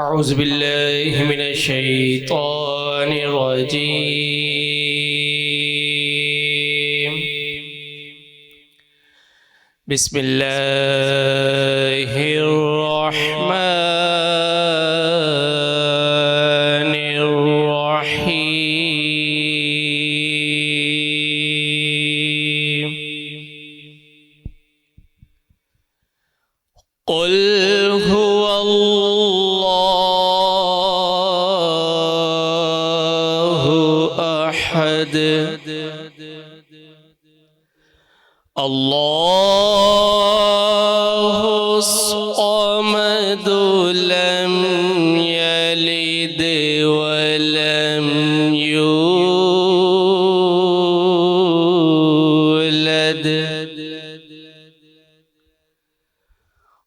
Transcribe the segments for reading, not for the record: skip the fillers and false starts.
अऊज़ु बिल्लाहि मिनश शैतानिर रजीम। बिस्मिल्लाहिर रहमानिर रहीम। क़ुल हुवल्लाहु अहद अल्लाहु समद लम यलिद वलम यूलद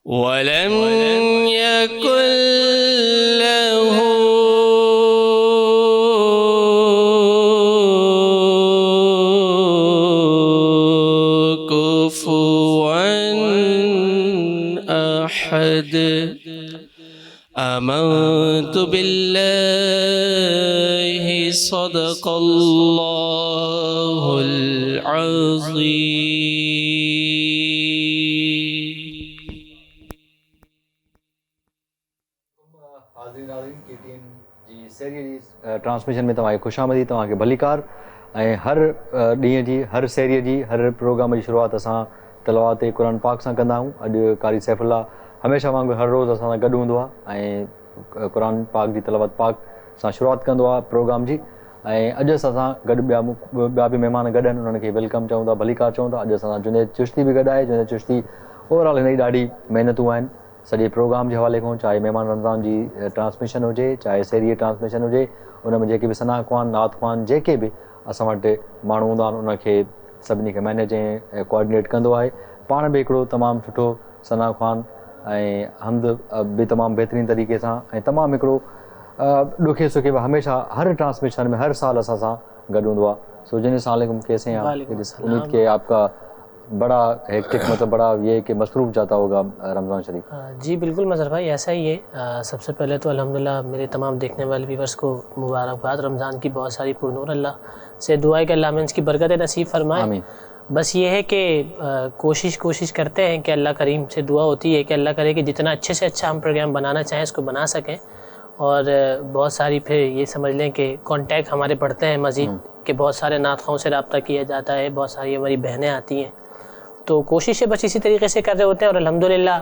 वलम यकुल लहू कुफुवन अहद। आमन्तु बिल्लाहि सदक़ल्लाहुल अज़ीम। नाज़रीन KTN जी सेरीअ जी ट्रांसमिशन में तव्हांखे ख़ुशामदी, तव्हांखे भलीकार। ऐं हर ॾींहं जी, हर सेरीअ जी, हर प्रोग्राम जी शुरूआत असां तलवात क़ुरान पाक सां कंदा आहियूं। अॼु कारी सैफुल्ला हमेशह वांगुरु हर रोज़ु असां सां गॾु हूंदो आहे ऐं क़ुरान पाक जी तलवात पाक सां शुरूआत कंदो आहे प्रोग्राम जी। ऐं अॼु असां सां गॾु ॿिया बि महिमान गॾु आहिनि, उन्हनि खे वेलकम चऊं था, भलीकार चऊं था। अॼु असां सां जुनैद चिश्ती बि गॾु आहे। जुनैद चिश्ती ओवरऑल हिन जी ॾाढी महिनतूं आहिनि सॼे प्रोग्राम जे हवाले खां, चाहे महिमान रमज़ान जी ट्रांसमिशन हुजे, चाहे सेरीअ ट्रांसमिशन हुजे, उन में जेके बि सना ख़्वान, नात ख़्वान, जेके बि असां वटि माण्हू हूंदा आहिनि उनखे सभिनी खे मैनेज ऐं कोऑर्डिनेट कंदो आहे। पाण बि हिकिड़ो तमामु सुठो सना ख़्वान ऐं हमद बि तमामु बहितरीन तरीक़े सां ऐं तमामु हिकिड़ो ॾुखे सुखे हमेशह हर ट्रांसमिशन में हर साल असां सां गॾु हूंदो आहे। सो जिन सलाम कैसे हैं आप? उम्मीद के आपका बड़ा हेक्टिक मतलब बड़ा ये कि मसरूफ़ जाता होगा रमज़ान शरीफ। जी बिल्कुल मज़हर भाई, ऐसा ही है। सबसे पहले तो अल्हम्दुलिल्लाह मेरे तमाम देखने वाले व्यूवर्स को मुबारकबाद। रमज़ान की बहुत सारी पुरनूर अल्लाह से दुआ है कि अल्लाह में इसकी बरकत नसीब फरमाए। आमीन। बस ये है कि कोशिश करते हैं कि अल्लाह करीम से दुआ होती है कि अल्लाह करे कि जितना अच्छे से अच्छा हम प्रोग्राम बनाना चाहें इसको बना सकें। और बहुत सारी फिर ये समझ लें कि कॉन्टैक्ट हमारे बढ़ते हैं मज़ीद कि बहुत सारे नातख़ाओं से रब्ता किया जाता है, बहुत सारी हमारी बहनें आती हैं, तो कोशिशें बस इसी तरीके से कर रहे होते हैं। और अल्हम्दुलिल्लाह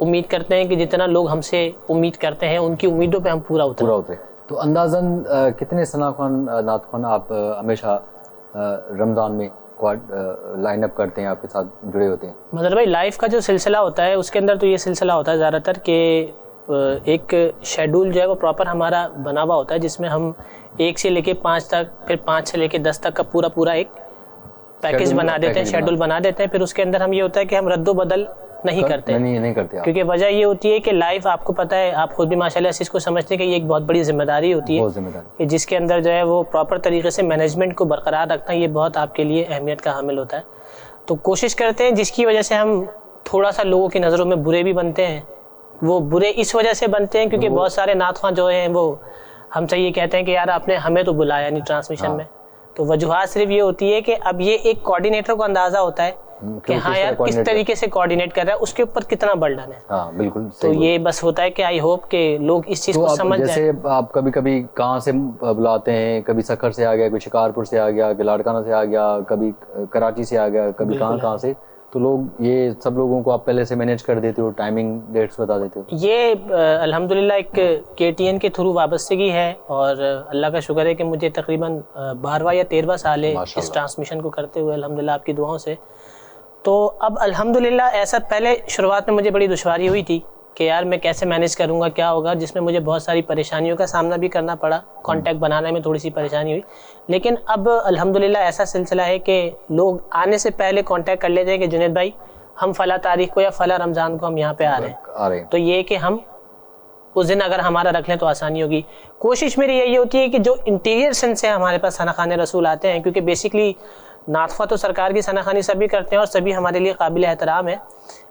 उम्मीद करते हैं कि जितना लोग हमसे उम्मीद करते हैं उनकी उम्मीदों पे हम पूरा उतरे। तो अंदाज़न कितने सना ख़्वान, नात ख़्वान आप हमेशा रमज़ान में लाइन अप करते हैं, आपके साथ जुड़े होते हैं? मतलब भाई लाइफ का जो सिलसिला होता है उसके अंदर तो ये सिलसिला होता है ज़्यादातर कि एक शेड्यूल जो है वो प्रॉपर हमारा बना हुआ होता है, जिसमें हम 1 से लेके 5 तक, फिर 5 से लेके 10 तक का पूरा एक पैकेज बना देते हैं, शेड्यूल बना देते हैं। फिर उसके अंदर हम ये होता है कि हम रद्दो बदल नहीं करते, क्योंकि वजह ये होती है कि लाइफ, आपको पता है, आप खुद भी माशाल्लाह से इसको समझते हैं कि ये एक बहुत बड़ी जिम्मेदारी होती है कि जिसके अंदर जो है वो प्रॉपर तरीके से मैनेजमेंट को बरकरार रखना ये बहुत आपके लिए अहमियत का हामिल होता है। तो कोशिश करते हैं, जिसकी वजह से हम थोड़ा सा लोगों की नज़रों में बुरे भी बनते हैं। वो बुरे इस वजह से बनते हैं क्योंकि बहुत सारे नातख़्वान जो हैं वो हमसे ये कहते हैं कि यार आपने हमें तो बुलाया नहीं ट्रांसमिशन में। तो वजूहात सिर्फ ये होती है कि अब ये एक कोऑर्डिनेटर को अंदाजा होता है कि हाँ यार किस तरीके से कोऑर्डिनेट कर रहा है, उसके ऊपर कितना बर्डन है। हाँ बिल्कुल। तो ये बस होता है कि आई होप कि लोग इस चीज़ को समझ जाएं। जैसे आप कभी कहाँ से बुलाते हैं, कभी सखर से आ गया, कोई शिकारपुर से आ गया, लाड़काना से आ गया, कभी कराची से आ गया, कभी कहाँ से, तो लोग ये सब लोगों को आप पहले से मैनेज कर देते हो, टाइमिंग डेट्स बता देते हो? ये अल्हम्दुलिल्लाह एक KTN के थ्रू वाबस्तगी है और अल्लाह का शुक्र है कि मुझे तकरीबन 12वां या 13वां साल है इस ट्रांसमिशन को करते हुए, अल्हम्दुलिल्लाह आपकी दुआओं से। तो अब अल्हम्दुलिल्लाह ऐसा पहले शुरुआत में मुझे बड़ी दुश्वारी हुई थी कि यार मैं कैसे मैनेज करूँगा, क्या होगा, जिसमें मुझे बहुत सारी परेशानियों का सामना भी करना पड़ा। कांटेक्ट बनाने में थोड़ी सी परेशानी हुई, लेकिन अब अल्हम्दुलिल्लाह ऐसा सिलसिला है कि लोग आने से पहले कांटेक्ट कर लेते हैं कि जुनैद भाई हम फ़ला तारीख को या फ़ला रमज़ान को हम यहाँ पे आ रहे हैं। तो ये कि हम उस दिन अगर हमारा रख लें तो आसानी होगी। कोशिश मेरी यही होती है कि जो इंटीरियर सेंस से हमारे पास सना खाने रसूल आते हैं, क्योंकि बेसिकली नातफ़ा तो सरकार की सना खानी सभी करते हैं और सभी हमारे लिए काबिल एहतराम है,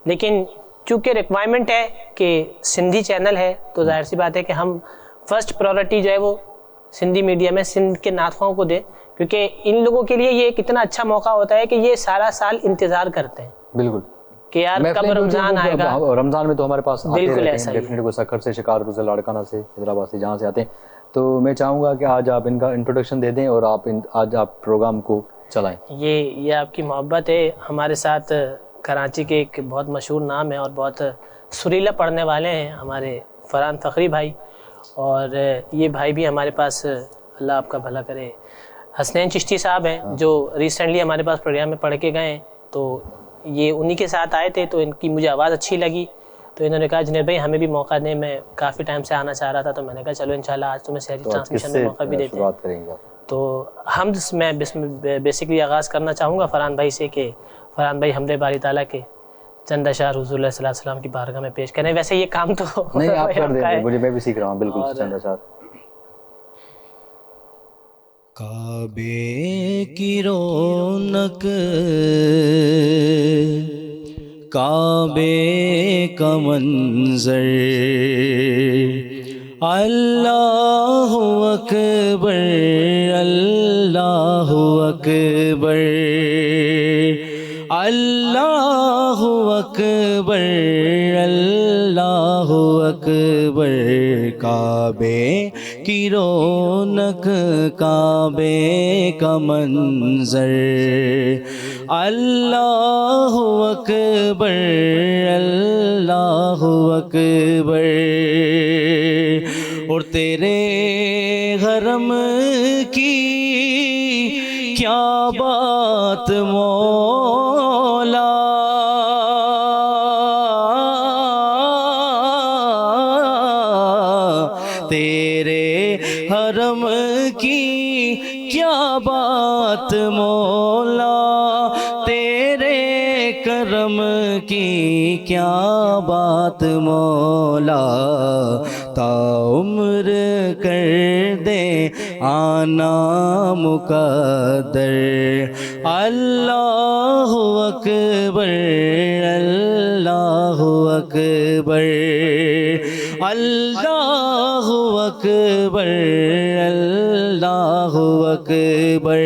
लेकिन चूँकि रिक्वायरमेंट है कि सिंधी चैनल है, तो जाहिर सी बात है कि हम फर्स्ट प्रायोरिटी जो है वो सिंधी मीडिया में सिंध के नातखाओं को दें, क्योंकि इन लोगों के लिए ये एक इतना अच्छा मौका होता है कि ये सारा साल इंतज़ार करते हैं बिल्कुल कि यार कब रमज़ान आएगा। रमज़ान में तो हमारे पास आते बिल्कुल रहते हैं, ऐसा ही है। डेफिनेटली कोई सखर से, शिकारपुर से, लाड़काना से, हैदराबाद से, जहाँ से आते हैं। तो मैं चाहूँगा कि आज आप इनका इंट्रोडक्शन दे दें और आज आप प्रोग्राम को चलाएं। ये आपकी मोहब्बत है। हमारे साथ कराची के एक बहुत मशहूर नाम है और बहुत सुरीला पढ़ने वाले हैं हमारे फरहान फ़खरी भाई, और ये भाई भी हमारे पास, अल्लाह आपका भला करे, हसनैन चिश्ती साहब हैं जो रिसेंटली हमारे पास प्रोग्राम में पढ़ के गए। तो ये उन्हीं के साथ आए थे, तो इनकी मुझे आवाज़ अच्छी लगी, तो इन्होंने कहा जुनैद भाई हमें भी मौका दें, मैं काफ़ी टाइम से आना चाह रहा था, तो मैंने कहा चलो इंशाल्लाह आज तुम्हें सहरी ट्रांसमिशन में मौका भी देते हैं। करेंगे तो हम मैं बेसिकली आगाज़ करना चाहूँगा फरहान भाई से कि फरहान भाई हमदे बारी ताला के चंद अशार हुज़ूर सल्लल्लाहु अलैहि वसल्लम की बारगाह में पेश करें। वैसे ये काम तो नहीं आप कर दें, मुझे मैं भी सीख रहा हूँ बिल्कुल चंद अशार। काबे की रौनक, काबे का मंजर, अल्लाहु अकबर, अल्लाहु अकबर, अल्लाहु अकबर, अल्लाहु अकबर। काबे की रौनक, काबे का मंजर, अल्लाहु अकबर, अल्लाहु अकबर। और तेरे हरम की क्या बात मौला, तेरे हरम की क्या बात मौला, तेरे करम की क्या बात मौला। ताउम्र कर दे आना मुकद्दर, अल्लाहु अकबर, अल्लाहु अकबर, अल्लाहु अकबर, अल्लाहु अकबर।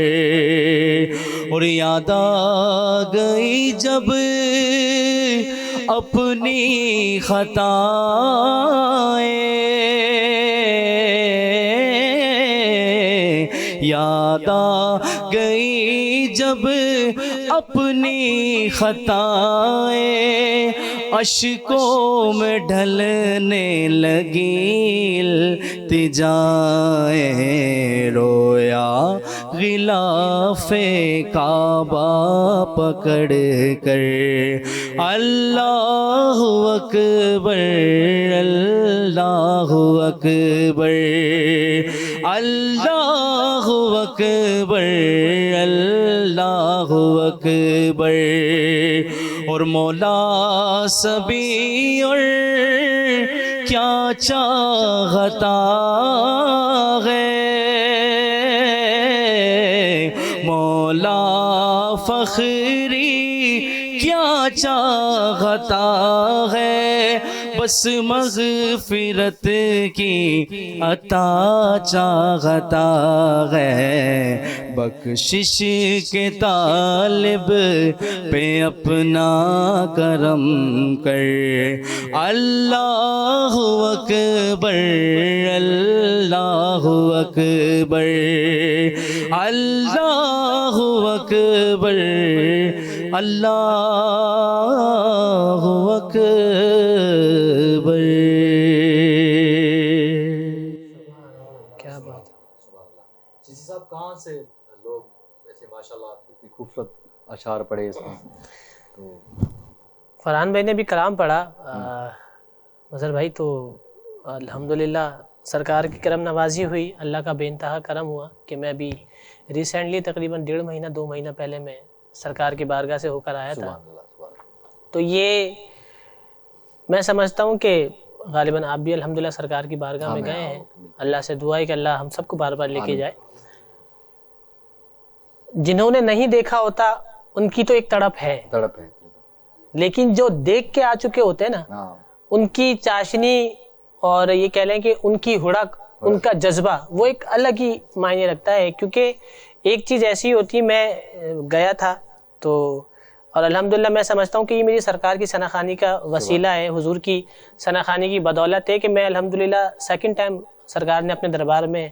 और याद आ गई जब अपनी खताएं, याद आ गई जब अपनी खताएं, अश्कों में ढलने लगी इल्तिजाएं। रोया गिलाफे काबा पकड़ कर, अल्लाहु अकबर, अल्लाहु अकबर, अल्लाहु अकबर, अल्लाहु अकबर। और मौला सभी और क्या चाहता है, मौला फखरी क्या चाहता है, बस मग़फ़िरत की अता चाहता है। बख्शिश के तालिब पे अपना करम कर, अल्लाहु अकबर, अल्लाहु अकबर, अल्लाहु अकबर, अल्लाहु अकबर। क्या बात। चिश्ती साहब कहाँ से लोग ऐसे माशाल्लाह इतनी खूबसूरत अशार पढ़े इसमें? तो फरहान भाई ने भी कलाम पढ़ा मज़हर भाई, तो अल्हम्दुलिल्लाह सरकार की करम नवाजी हुई, अल्लाह का बेइंतहा करम हुआ कि मैं अभी रिसेंटली तकरीबन 1.5 महीना 2 महीना पहले मैं सरकार की बारगाह से होकर आया था। तो ये मैं समझता हूँ कि गालिबन आप भी अल्हम्दुलिल्लाह सरकार की बारगाह में गए हैं। अल्लाह से दुआ है कि अल्लाह हम सबको बार बार लेके जाए। जिन्होंने नहीं देखा होता उनकी तो एक तड़प है, लेकिन जो देख के आ चुके होते हैं ना, हाँ, उनकी चाशनी और ये कह लें कि उनकी हुड़क, उनका जज्बा वो एक अलग ही मायने रखता है। क्योंकि एक चीज़ ऐसी होती, मैं गया था तो, और अल्हम्दुलिल्लाह मैं समझता हूँ कि ये मेरी सरकार की सनाखानी का वसीला है, हुजूर की सनाखानी की बदौलत है कि मैं अल्हम्दुलिल्लाह सेकंड टाइम सरकार ने अपने दरबार में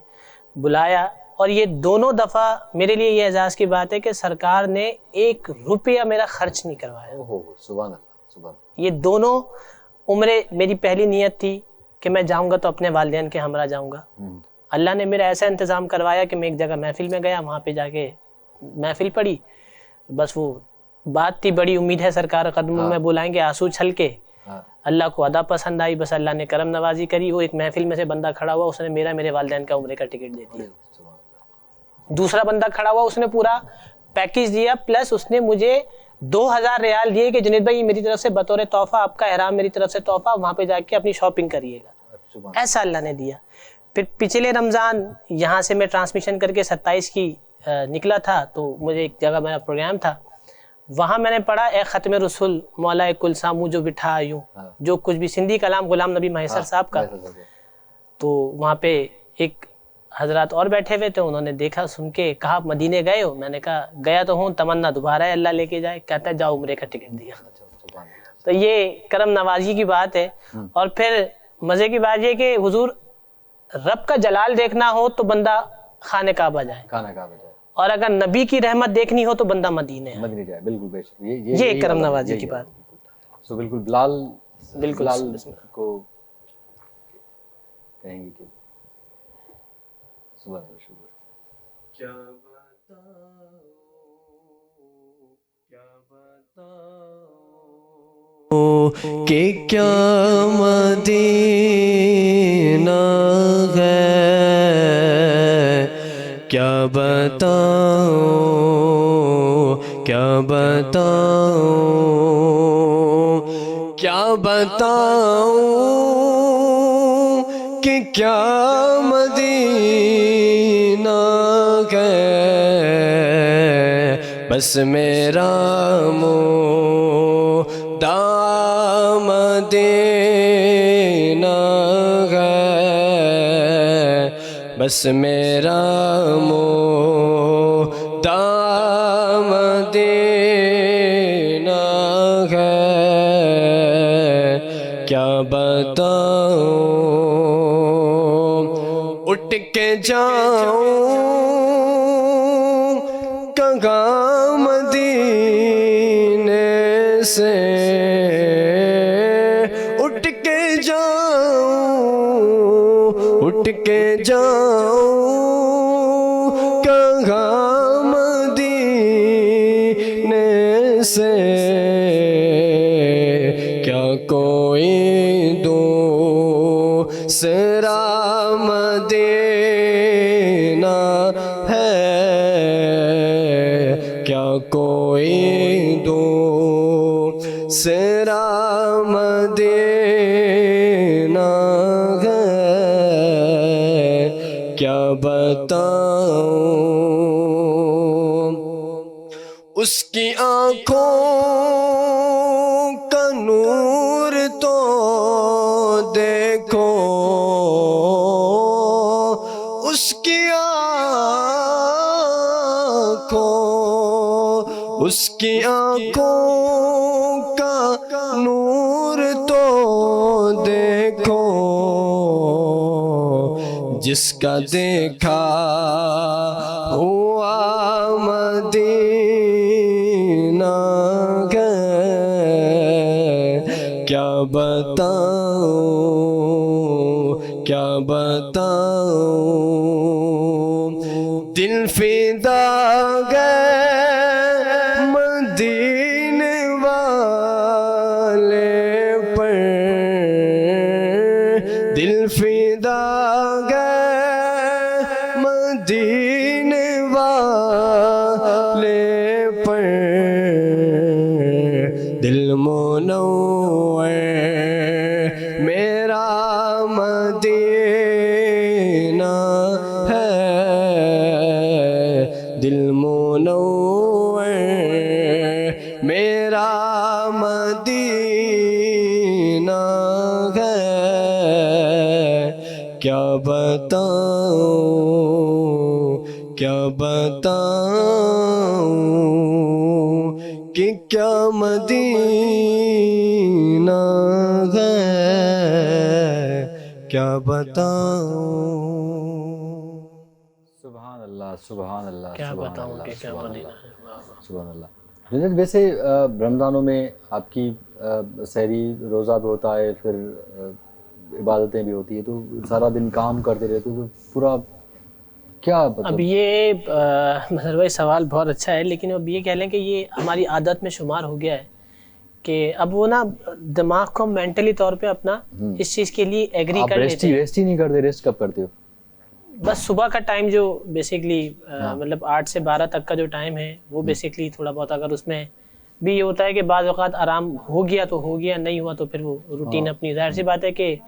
बुलाया। और ये दोनों दफ़ा मेरे लिए ये एजाज़ की बात है कि सरकार ने 1 रुपया मेरा खर्च नहीं करवाया। ओहो, सुभान अल्लाह, सुभान। ये दोनों उम्रें मेरी पहली नीयत थी कि मैं जाऊंगा तो अपने वालिदैन के हमरा जाऊंगा। अल्लाह ने मेरा ऐसा इंतज़ाम करवाया कि मैं एक जगह महफिल में गया, वहाँ पे जाके महफिल पढ़ी। बस वो बात थी, बड़ी उम्मीद है सरकार कदमों में बुलाएंगे, आंसू छल के। अल्लाह को अदा पसंद आई, बस अल्लाह ने करम नवाजी करी। वो एक महफिल में से बंदा खड़ा हुआ, उसने मेरे वालिदैन का उम्रे का टिकट दे दिया। दूसरा बंदा खड़ा हुआ, उसने पूरा पैकेज दिया, प्लस उसने मुझे 2000 रियाल दिए कि जुनैद भाई मेरी तरफ से बतौर तोहफा, आपका एहराम मेरी तरफ से तोहफा, वहाँ पे जाके अपनी शॉपिंग करिएगा। ऐसा अल्लाह ने दिया। फिर पिछले रमज़ान यहाँ से मैं ट्रांसमिशन करके 27 की निकला था, तो मुझे एक जगह मेरा प्रोग्राम था, वहाँ मैंने पढ़ा ए ख़त्म रसूल मौला कुल सामू जो बिठा यूँ, जो कुछ भी सिंधी कलाम गुलाम नबी महेसर साहब का। तो वहाँ पे एक हजरत और बैठे हुए थे, उन्होंने देखा, सुन के कहा मदीने गए हो? मैंने कहा गया तो हूँ, तमन्ना दोबारा है अल्लाह लेके जाए। कहता है जाओ उम्रे का टिकट दिया। तो ये करम नवाजी की बात है। और फिर मज़े की बात ये कि हुजूर रब का जलाल देखना हो तो बंदा खाने काबा जाए, और अगर नबी की रहमत देखनी हो तो बंदा मदीने जाए। बिल्कुल बेशक, ये करम नवाजी की बात। सो बिल्कुल बिलाल बिल्कुल को कहेंगे कि सुबह शुक्र। क्या बताओ कि क्या मदीना है, क्या बताओ, क्या बताओ, क्या बताओ कि क्या मदीना है। बस मेरा मुद्दा मदीना है, बस मेरा मुद्दा मदीना है। क्या बताऊं, उठ के जाऊं कहाँ मदीने से, उठ के जाऊं, उठ के जाऊं कहाँ मदीने से। क्या कोई दूसरा मदीना है, क्या कोई दूसरा मदीना है। क्या बताऊं, उसकी आँखों का नूर तो देखो, उसकी आँखों, उसकी आँखों का नूर तो देखो, जिसका देखा हुआ मदीना है। क्या बताऊं, क्या बताऊं, दिल फिदा गए मदीने वाले पर, दिल फिदा गए मदीने वाले पर, दिल मुनव्वर मेरा मदीना है, दिल मुनव्वर मेरा मदीना है, क्या बताऊं, क्या बताऊं कि क्या मदीना है, क्या बताऊं। सुभान अल्लाह, सुभान अल्लाह, क्या सुभान बताऊं अल्लाह, कि क्या सुभान मदीना अल्लाह, है। वाह, वाह। सुभान अल्लाह। जुनैद, वैसे रमज़ानों में आपकी सहरी रोज़ा भी होता है, फिर इबादतें भी होती है, तो सारा दिन काम करते रहते हो, तो पूरा क्या अब मतलब? ये मतलब भाई सवाल बहुत अच्छा है, लेकिन अब ये कह लें कि ये हमारी आदत में शुमार हो गया है कि अब वो ना दिमाग को मेंटली तौर पे अपना इस चीज़ के लिए एग्री आप कर लेते हैं। रेस्ट ही नहीं करते? रेस्ट कब करते हो? बस सुबह का टाइम जो बेसिकली मतलब 8 से 12 तक का जो टाइम है वो बेसिकली थोड़ा बहुत, अगर उसमें भी ये होता है कि बाज़ औक़ात आराम हो गया तो हो गया, नहीं हुआ तो फिर वो रूटीन अपनी, जाहिर सी बात है कि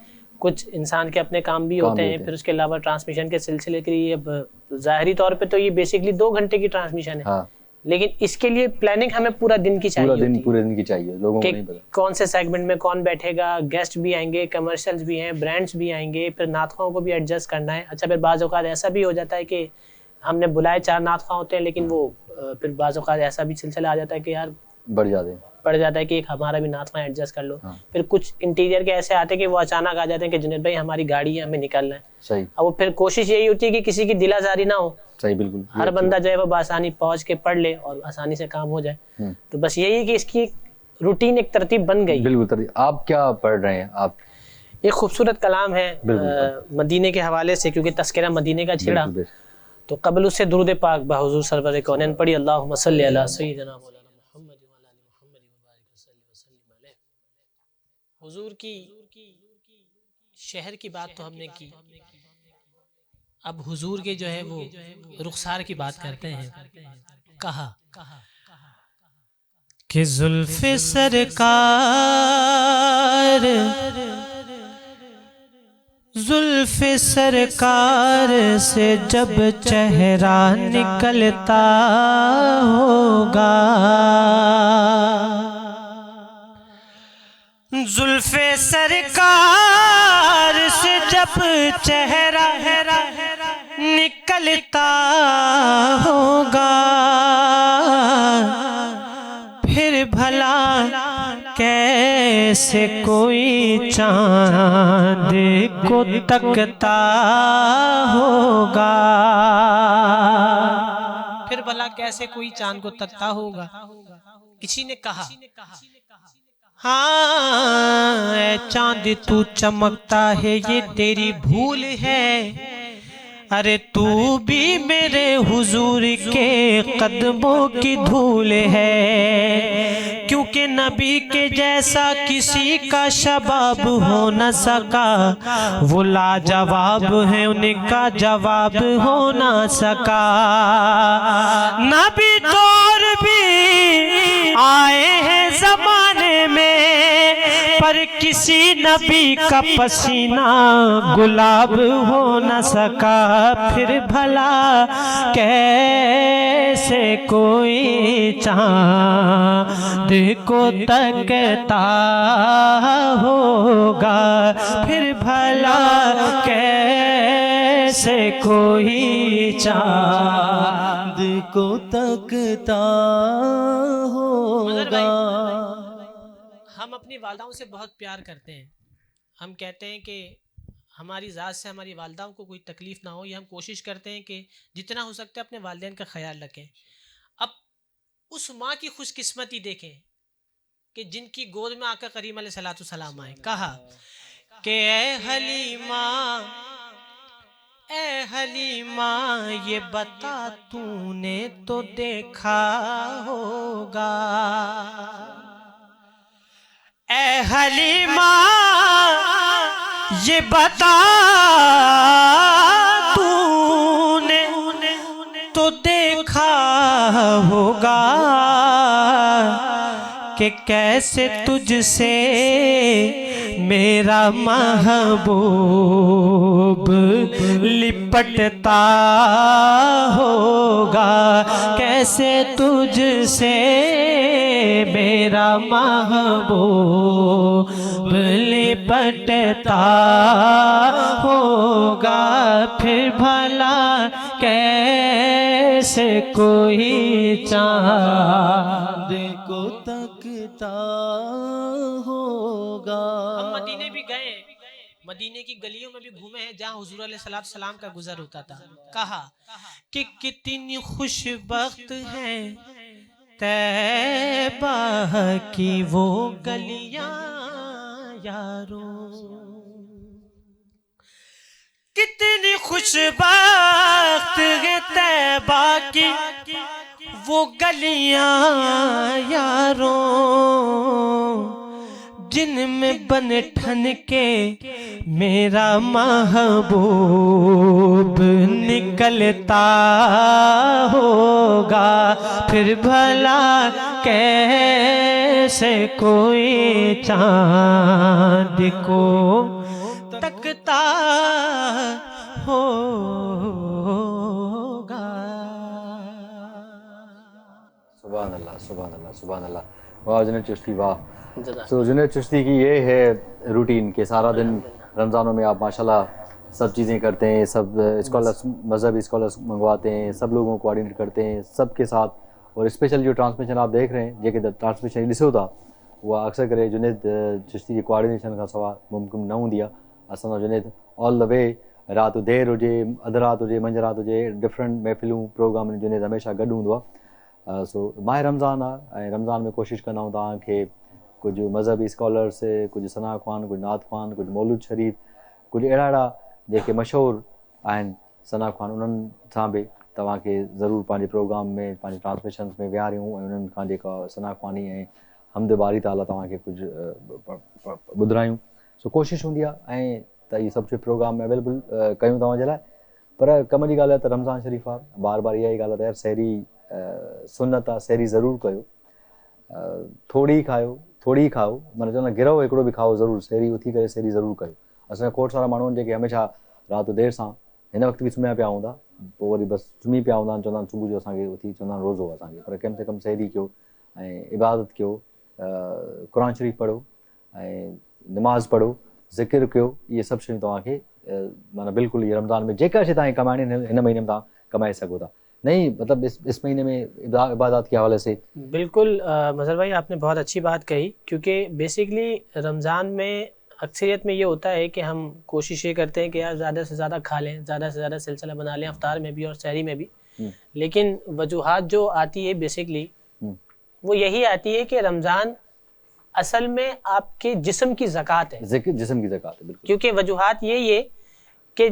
कुछ इंसान के अपने काम भी होते हैं, फिर उसके अलावा ट्रांसमिशन के सिलसिले के लिए अब ज़ाहिरी तौर पे तो ये बेसिकली 2 घंटे की ट्रांसमिशन है। हाँ, लेकिन इसके लिए प्लानिंग हमें पूरा दिन की चाहिए होती है पूरे दिन की चाहिए, लोगों को कि नहीं पता। कौन से सेगमेंट में कौन बैठेगा, गेस्ट भी आएंगे, कमर्शियल्स भी हैं, ब्रांड्स भी आएंगे, फिर नातखाओं को भी एडजस्ट करना है। अच्छा, फिर बाज़ औक़ात ऐसा भी हो जाता है कि हमने बुलाए 4 नातखा होते हैं, लेकिन वो फिर बाज़ औक़ात ऐसा भी सिलसिला आ जाता है कि यार बढ़ जाते हैं, पड़ जाता है कि एक हमारा भी नातखा एडजस्ट कर लो। हाँ। फिर कुछ इंटीरियर के ऐसे आते हैं कि वो अचानक आ जाते हैं कि जुनैद भाई हमारी गाड़ी है, हमें निकलना है। सही, अब वो फिर कोशिश यही होती है कि किसी की दिलाजारी ना हो, सही, बिल्कुल। हर बंदा जो है वो आसानी पहुंच के पढ़ ले और आसानी से काम हो जाए। तो बस यही है कि इसकी रूटीन एक तरतीब बन गई। बिल्कुल। आप क्या पढ़ रहे हैं? आप एक खूबसूरत कलाम है मदीने के हवाले से, क्योंकि तस्करा मदीने का छेड़ा, तो कबल उससे दुरूद पाक बहुजूर सरवर कौनैन पढ़ी, अल्लाहुम्मा सल्ली अला सय्यिदिना मौलाना मुहम्मद व अला आलि मुहम्मद व बारिक वसल्लिम अलैहि। हुजूर की शहर की बात तो हमने की, अब हुजूर के जो है वो रुखसार की बात करते हैं। कहा कि जुल्फ़े सरकार, जुल्फ़े सरकार से जब चेहरा निकलता होगा, जुल्फ़े सरकार से जब चेहरा निकलता होगा, फिर भला कैसे कोई चांद को तकता होगा, फिर भला कैसे कोई चांद को तकता होगा। किसी ने कहा, हाँ ऐ चांद तू चमकता है ये तेरी भूल है, अरे तू भी मेरे हुजूर के कदमों की धूल है, क्योंकि नबी के जैसा किसी का शबाब हो न सका, वो लाजवाब है उनका जवाब हो न सका। नबी तौर भी आए हैं जमाने में, पर किसी नबी का पसीना गुलाब हो न सका, फिर भला कैसे कोई चांद को तकता होगा, फिर भला कैसे कोई चांद को तकता होगा। हम अपनी वालदाओं से बहुत प्यार करते हैं, हम कहते हैं कि हमारी ज़ात से हमारी वालदाओं को कोई तकलीफ़ ना हो, ये हम कोशिश करते हैं कि जितना हो सकता है अपने वालिदैन का ख्याल रखें। अब उस माँ की खुशकिस्मती देखें कि जिनकी गोद में आका करीम अलैहिस्सलातु सलाम आए। कहा कि ए हलीमा ये बता तूने तो देखा होगा, ए हलीमा ये बता तूने तो देखा होगा कि कैसे तुझसे मेरा महबूब लिपटता होगा, कैसे तुझसे मेरा महबूब लिपटता होगा, फिर भला कैसे कोई चाँद को तकता होगा। हम मदीने भी गए, मदीने की गलियों में भी घूमे हैं जहाँ हुजूर अलैहिस्सलाम का गुजर होता था। कहा कि कितनी खुशबख्त है तैबा की वो गलियां यारों, कितनी खुशबख्त है तैबा की वो गलियां यारों, जिनमें बन ठन के मेरा महबूब निकलता होगा, फिर भला कैसे कोई चाँद को तकता होगा। सुभान अल्लाह, सुभान अल्लाह, सुभान अल्लाह। वाह जुनैद चिश्ती, वाह। तो जुनैद चिश्ती की ये है रूटीन कि सारा दिन रमज़ानों में आप माशाल्लाह सब चीज़ें करते हैं, सब स्कॉलर्स, मज़हबी स्कॉलर्स मंगवाते हैं, सब लोगों को कोऑर्डिनेट करते हैं सबके साथ। और स्पेशल जो ट्रांसमिशन आप देख रहे हैं, जेके ट्रांसमिशन ॾिसो था, उहा अक्सर करे जुनैद चिश्ती जी कोऑर्डिनेशन खां सवाइ मुमकिन न हूंदी आहे। असांजो जुनैद ऑल द वे, राति देरि हुजे, अधु राति हुजे, मंझराति हुजे, डिफरेंट महफ़िलूं प्रोग्राम जुनैद हमेशह गॾु हूंदो आहे। सो माह रमज़ान आहे ऐं रमज़ान में कोशिशि कंदा आहियूं तव्हांखे कुझु मज़हबी स्कॉलर्स, कुझु सना ख़्वान, कुझु नात ख़्वान, कुझु मौलूद शरीफ़, कुझु अहिड़ा जेके मशहूरु आहिनि सना ख़्वान, उन्हनि सां बि तव्हांखे ज़रूरु पंहिंजे प्रोग्राम में, पंहिंजे ट्रांसमिशन्स में विहारियूं ऐं उन्हनि खां जेका सना ख़्वानी ऐं हमद बारी ताला तव्हांखे कुझु ॿुधायूं। सो कोशिशि हूंदी आहे ऐं त इहे सभु प्रोग्राम में अवेलेबल कयूं तव्हांजे लाइ। पर कम जी ॻाल्हि आहे त रमज़ान शरीफ़ आहे, बार बार इहा ई ॻाल्हि आहे त यार सहरी सुन्नत आहे, सहरी ज़रूरु कयो, थोरी खाओ, माना चवंदा गिरहो हिकिड़ो बि खाओ ज़रूरु, सहरी उथी करे सहरी ज़रूरु कयो। असांजा खोड़ सारा माण्हू आहिनि जेके हमेशह राति देरि सां हिन वक़्तु बि सुम्हिया पिया हूंदा, पोइ वरी बसि सुम्ही पिया हूंदा आहिनि, चवंदा आहिनि सुबुह जो असांखे उथी चवंदा आहिनि रोज़ो आहे असांखे। पर कम से कम सहरी कयो ऐं इबादत कयो, क़ुरान शरीफ़ पढ़ो ऐं नमाज़ पढ़ो, ज़िक्र कयो। इहे सभु शयूं तव्हांखे माना बिल्कुलु इहे रमज़ान में जेका शइ तव्हांखे कमाइणी हिन महीने में तव्हां कमाए सघो था। नहीं मतलब इस महीने में इबादत के हवाले से बिल्कुल मज़हर भाई आपने बहुत अच्छी बात कही, क्योंकि बेसिकली रमज़ान में अक्सरियत में ये होता है कि हम कोशिश ये करते हैं कि यार ज़्यादा से ज़्यादा खा लें, ज़्यादा से ज़्यादा सिलसिला बना लें, अफ्तार में भी और सहरी में भी। लेकिन वजूहात जो आती है बेसिकली वो यही आती है कि रमज़ान असल में आपके जिस्म की ज़कात है, जिस्म की ज़कात है, बिल्कुल। क्योंकि वजूहात यही है कि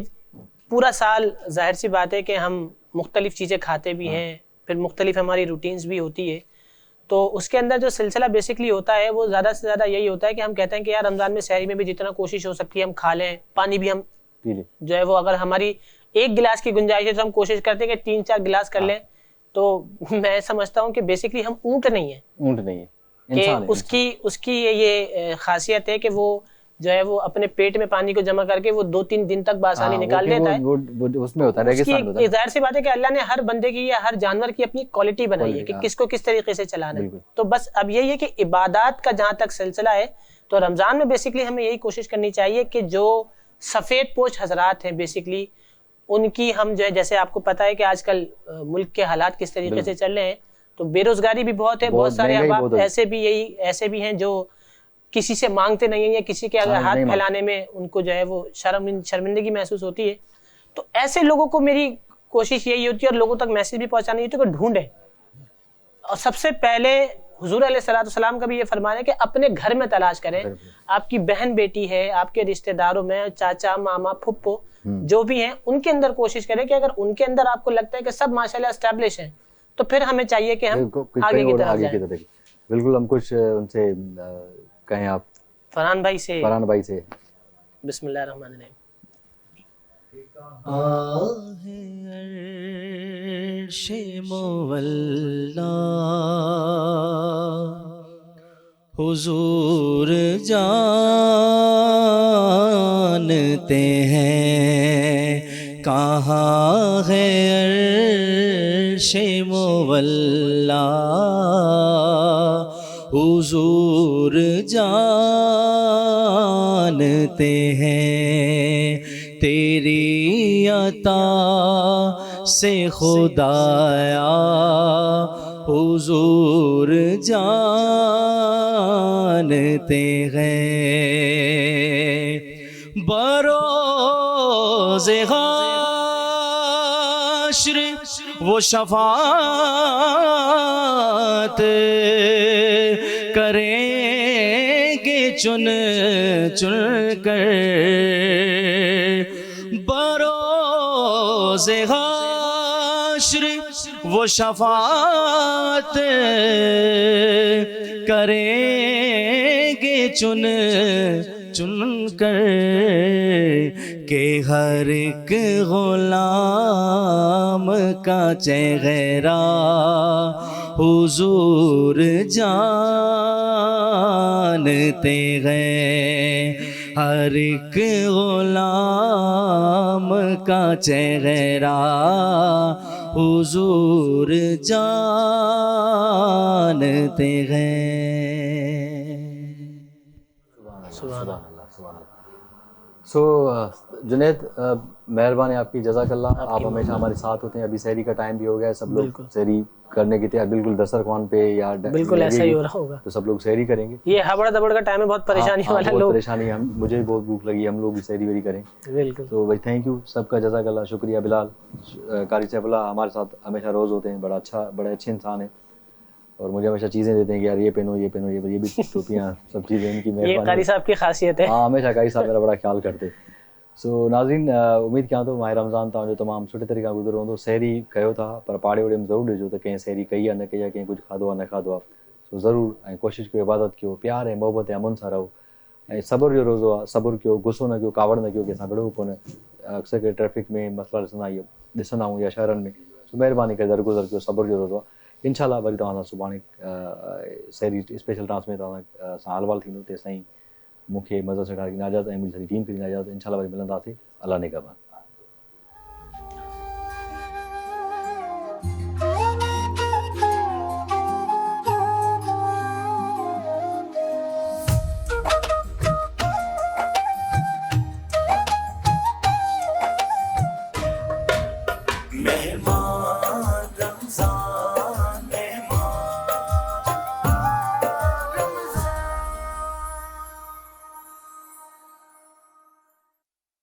पूरा साल जाहिर सी बात है कि हम मुख्तलिफ़ चीज़ें खाते भी हैं, फिर मुख्तलिफ़ हमारी रूटीन्स भी होती है, तो उसके अंदर जो सिलसिला बेसिकली होता है वो ज़्यादा से ज़्यादा यही होता है कि हम कहते हैं कि यार रमज़ान में सहरी में भी जितना कोशिश हो सकती है हम खा लें, पानी भी हम पी लें, जो है वो अगर हमारी एक गिलास की गुंजाइश है तो हम कोशिश करते हैं कि 3-4 गिलास कर लें। तो मैं समझता हूँ कि बेसिकली हम ऊँट नहीं है, कि उसकी ये खासियत है कि वो जो है वो अपने पेट में पानी को जमा करके वो 2-3 दिन तक बासानी निकाल देता है। उसमें होता है, रेगिस्तान होता है। जाहिर सी बात है कि अल्लाह ने हर बंदे की या हर जानवर की अपनी क्वालिटी बनाई है कि किसको किस तरीके से चलाना है। तो बस अब यही है कि इबादत का जहाँ तक सिलसिला है तो रमज़ान में बेसिकली हमें यही कोशिश करनी चाहिए कि जो सफ़ेद पोश हजरात हैं बेसिकली उनकी हम जो है, जैसे आपको पता है कि आजकल मुल्क के हालात किस तरीके से चल रहे हैं, तो बेरोजगारी भी बहुत है, बहुत सारे अहबाब ऐसे भी हैं जो किसी से मांगते नहीं है या किसी के अगर हाथ फैलाने में उनको जो है वो शर्मिंदगी महसूस होती है। तो ऐसे लोगों को मेरी कोशिश यही होती है और लोगों तक मैसेज भी पहुंचानी होती है कि ढूंढें। और सबसे पहले हुजूर अलैहिस्सलाम का भी ये फरमान है कि अपने घर में तलाश करें, आपकी बहन बेटी है, आपके रिश्तेदारों में चाचा मामा फुप्पो जो भी हैं उनके अंदर कोशिश करें कि अगर उनके अंदर आपको लगता है कि सब माशाल्लाह एस्टैब्लिश हैं तो फिर हमें चाहिए कि हम आगे की तरफ जाएं। बिल्कुल, हम कुछ उनसे कहें आप फरहान भाई से बिस्मिल्लाहिर्रहमानिर्रहीम। अर्शे मुवल्ला हुजूर जानते हैं कहाँ है अर्शे मुवल्ला हुजूर जानते हैं तेरी अता से खुदाया, हुजूर जानते हैं बरोज़े हाश्र वो शफाअत करेंगे चुन चुन कर, बरोज़े हाश्र वो शफाअत करेंगे चुन चुन कर के हर एक गुलाम का चेहरा हुजूर जानते हैं, हर एक गुलाम का चेहरा हुजूर जानते हैं। सो जुनैद, मेहरबानी आपकी, जज़ाकल्लाह। आप हमेशा हमारे साथ होते हैं। अभी सहरी का टाइम भी हो गया है, सब लोग सहरी करने की तैयार बिल्कुल दस्तरखान पे या बिल्कुल ऐसा ही हो रहा होगा, तो सब लोग सहरी करेंगे। ये हबड़ दबड़ का टाइम है, बहुत परेशानी वाला बहुत लोग, परेशानी, हम मुझे भी बहुत भूख लगी, हम लोग भी सहरी वेरी करें। बिल्कुल। तो भाई थैंक यू सबका, जज़ाकल्लाह, शुक्रिया। बिलाल कारी सैफुल्लाह हमारे साथ हमेशा रोज़ होते हैं, बड़ा अच्छे इंसान है और मुझे हमेशा चीज़ें देते हैं कि यार ये पहनो, ये पहनो, ये भी टोपियाँ, सब चीज़ें इनकी ये मेहरबानी। कारी साहब की खासियत है। हाँ, हमेशा कारी साहब मेरा बड़ा ख्याल करते। सो नाज़रीन, उम्मीद कयां थो माह रमज़ान तव्हांजो तमामु सुठे तरीक़े सां गुज़रियो हूंदो। सहरी कयो था पर पाड़े वाड़े में ज़रूरु ॾिजो त कंहिं सहरी कई आहे न कई आहे, कंहिं कुझु खाधो आहे न खाधो आहे। सो ज़रूरु, ऐं कोशिशि कयो, इबादत कयो, प्यार ऐं मोहबत ऐं अमन सां रहो, ऐं सब्र जो रोज़ो आहे, सब्र कयो, गुस्सो न कयो, कावड़ न कयो, कंहिंसां विढ़ो कोन। अक्सर करे ट्रैफिक में मसला ॾिसंदा आहियूं या शहरनि में, सो महिरबानी करे दरगुज़र कयो, सब्र जो रोज़ो आहे। इंशाअल्लाह वरी तव्हां सां सुभाणे सहरी स्पेशल ट्रांस में तव्हां सां हाल वाल थींदो। तेसिताईं मूंखे मज़र सरकार की इजाज़त ऐं मुंहिंजी सॼी टीम खे इजाज़त। इंशाअल्लाह वरी मिलंदासीं। अल्लाह निगहबान। मेहमान